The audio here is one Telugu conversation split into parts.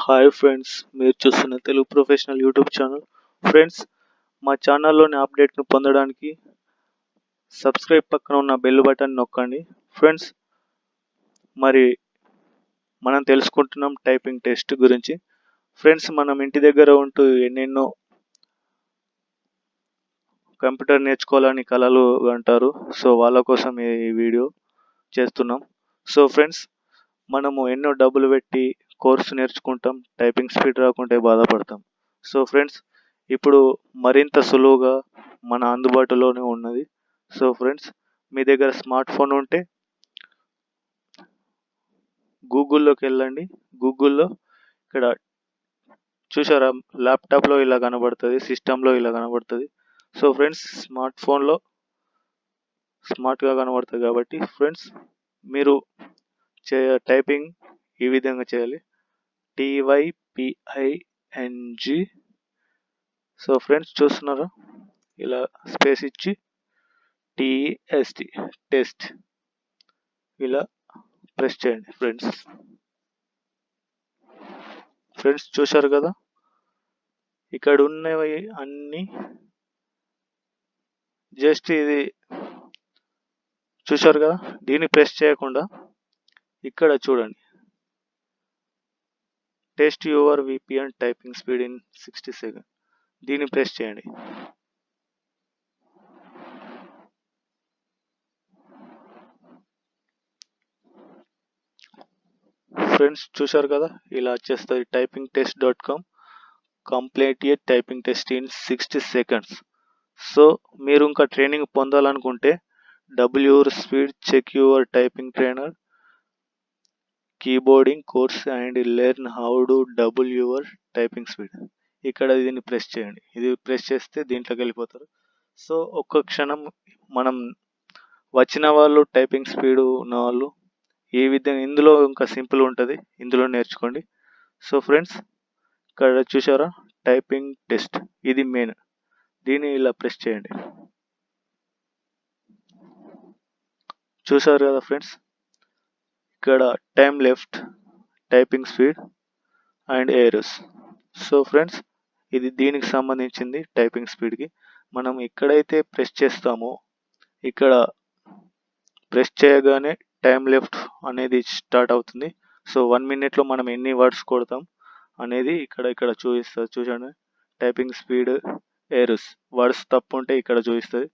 హాయ్ ఫ్రెండ్స్, మీరు చూస్తున్న Telugu professional YouTube channel. Friends, మా ఛానల్లోని అప్డేట్ను పొందడానికి సబ్స్క్రైబ్ పక్కన ఉన్న బెల్ బటన్ నొక్కండి. ఫ్రెండ్స్, మరి మనం తెలుసుకుంటున్నాం టైపింగ్ టెస్ట్ గురించి. ఫ్రెండ్స్, మనం ఇంటి దగ్గర ఉంటూ ఎన్నెన్నో కంప్యూటర్ నేర్చుకోవాలని కలలు అంటారు. సో వాళ్ళ కోసం ఈ వీడియో చేస్తున్నాం. సో ఫ్రెండ్స్, మనము ఎన్నో డబ్బులు పెట్టి కోర్సు నేర్చుకుంటాం, టైపింగ్ స్పీడ్ రాకుంటే బాధపడతాం. సో ఫ్రెండ్స్, ఇప్పుడు మరింత సులువుగా మన అందుబాటులోనే ఉన్నది. సో ఫ్రెండ్స్, మీ దగ్గర స్మార్ట్ ఫోన్ ఉంటే గూగుల్లోకి వెళ్ళండి. గూగుల్లో ఇక్కడ చూసారా, ల్యాప్టాప్లో ఇలా కనబడుతుంది, సిస్టంలో ఇలా కనబడుతుంది. సో ఫ్రెండ్స్, స్మార్ట్ ఫోన్లో స్మార్ట్గా కనబడుతుంది కాబట్టి ఫ్రెండ్స్, మీరు టైపింగ్ ఈ విధంగా చేయాలి. TYPING. సో ఫ్రెండ్స్, చూస్తున్నారా, ఇలా స్పేస్ ఇచ్చి TEST టెస్ట్ ఇలా ప్రెస్ చేయండి. ఫ్రెండ్స్ చూశారు కదా, ఇక్కడ ఉన్నవి అన్నీ జస్ట్ ఇది చూశారు కదా. దీన్ని ప్రెస్ చేయకుండా ఇక్కడ చూడండి, test your VPN typing speed in 60 seconds. దీన్ని ప్రెస్ చేయండి. ఫ్రెండ్స్ చూశారు కదా, ఇలా వచ్చేస్తుంది. typingtest.com complete a typing test in 60 seconds. So మీరు ఇంకా ట్రైనింగ్ పొందాలనుకుంటే your speed, check your typing trainer, keyboarding course and learn how to double your typing speed. ఇక్కడ దీన్ని ప్రెస్ చేయండి. ఇది ప్రెస్ చేస్తే దీంట్లోకి వెళ్ళిపోతారు. సో ఒక్క క్షణం మనం వచ్చిన వాళ్ళు, టైపింగ్ స్పీడ్ ఉన్న వాళ్ళు ఈ విధంగా ఇందులో ఇంకా సింపుల్ ఉంటుంది, ఇందులో నేర్చుకోండి. సో ఫ్రెండ్స్, ఇక్కడ చూసారా, టైపింగ్ టెస్ట్ ఇది మెయిన్. దీన్ని ఇలా ప్రెస్ చేయండి. చూసారు కదా ఫ్రెండ్స్, ఇక్కడ time left, typing speed and errors. So friends, ఇది దీనికి సంబంధించింది. టైపింగ్ స్పీడ్కి మనం ఎక్కడైతే ప్రెస్ చేస్తామో ఇక్కడ ప్రెస్ చేయగానే టైం లెఫ్ట్ అనేది స్టార్ట్ అవుతుంది. సో 1 మినిట్లో మనం ఎన్ని వర్డ్స్ కొడతాం అనేది ఇక్కడ చూపిస్తుంది. చూడండి, టైపింగ్ స్పీడ్, ఎర్రర్స్, వర్డ్స్ తప్పు ఉంటే ఇక్కడ చూపిస్తుంది.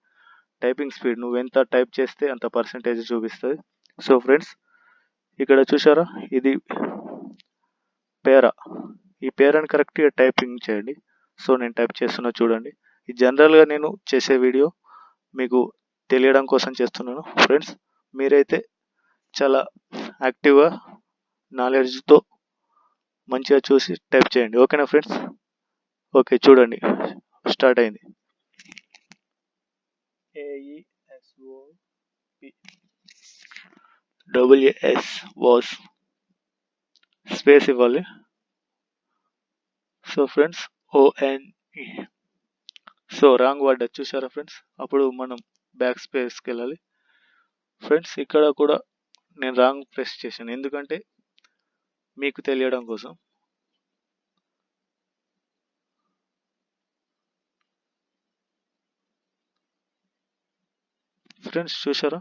టైపింగ్ స్పీడ్ నువ్వు ఎంత టైప్ చేస్తే అంత పర్సంటేజ్ చూపిస్తుంది. సో ఫ్రెండ్స్, ఇక్కడ చూసారా, ఇది పేరా. ఈ పేరాని కరెక్ట్గా టైపింగ్ చేయండి. సో నేను టైప్ చేస్తున్నా చూడండి. ఇది జనరల్గా నేను చేసే వీడియో మీకు తెలియడం కోసం చేస్తున్నాను. ఫ్రెండ్స్, మీరైతే చాలా యాక్టివ్గా నాలెడ్జ్తో మంచిగా చూసి టైప్ చేయండి. ఓకేనా ఫ్రెండ్స్? ఓకే, చూడండి, స్టార్ట్ అయింది. AESOP WAS స్పేస్ ఇవ్వాలి. So friends, ONE. So wrong word చూసారా ఫ్రెండ్స్, అప్పుడు మనం బ్యాక్ స్పేస్కి వెళ్ళాలి. ఫ్రెండ్స్, ఇక్కడ కూడా నేను రాంగ్ ప్రెస్ చేశాను, ఎందుకంటే మీకు తెలియడం కోసం. ఫ్రెండ్స్ చూసారా,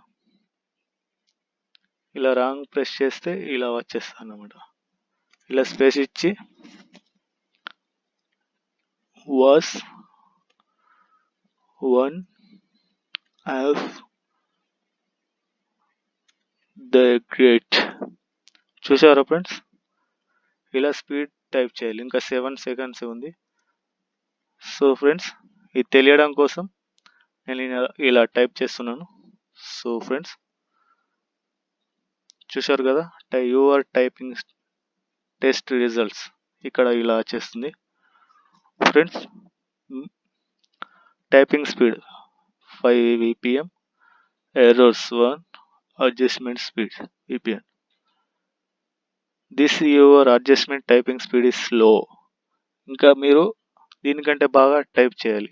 ఇలా రాంగ్ ప్రెస్ చేస్తే ఇలా వచ్చేస్తాను అన్నమాట. ఇలా స్పేస్ ఇచ్చి వాస్ 1 ఆఫ్ ద గ్రేట్. చూసారా ఫ్రెండ్స్, ఇలా స్పీడ్ టైప్ చేయాలి. ఇంకా 7 సెకండ్స్ ఉంది. సో ఫ్రెండ్స్, ఇది తెలియడం కోసం నేను ఇలా టైప్ చేస్తున్నాను. సో ఫ్రెండ్స్, చూశారు కదా, యువర్ టైపింగ్ టెస్ట్ రిజల్ట్స్ ఇక్కడ ఇలా వచ్చేస్తుంది. Friends, typing speed 5 VPM, errors 1, adjustment speed VPN. This your adjustment typing speed is slow. ఇంకా మీరు దీనికంటే బాగా టైప్ చేయాలి.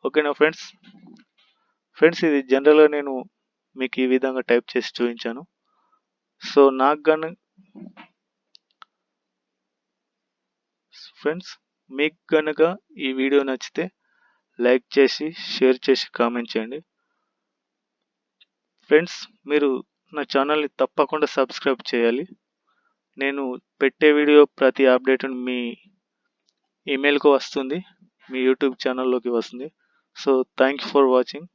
ఓకేనా ఫ్రెండ్స్? ఇది జనరల్గా నేను మీకు ఈ విధంగా టైప్ చేసి చూపించాను. సో నాకు కానీ ఫ్రెండ్స్, మీకు కనుక ఈ వీడియో నచ్చితే లైక్ చేసి షేర్ చేసి కామెంట్ చేయండి. ఫ్రెండ్స్, మీరు నా ఛానల్ని తప్పకుండా సబ్స్క్రైబ్ చేయాలి. నేను పెట్టే వీడియో ప్రతి అప్డేట్ మీ ఈమెయిల్కు వస్తుంది, మీ యూట్యూబ్ ఛానల్లోకి వస్తుంది. So thank you for watching.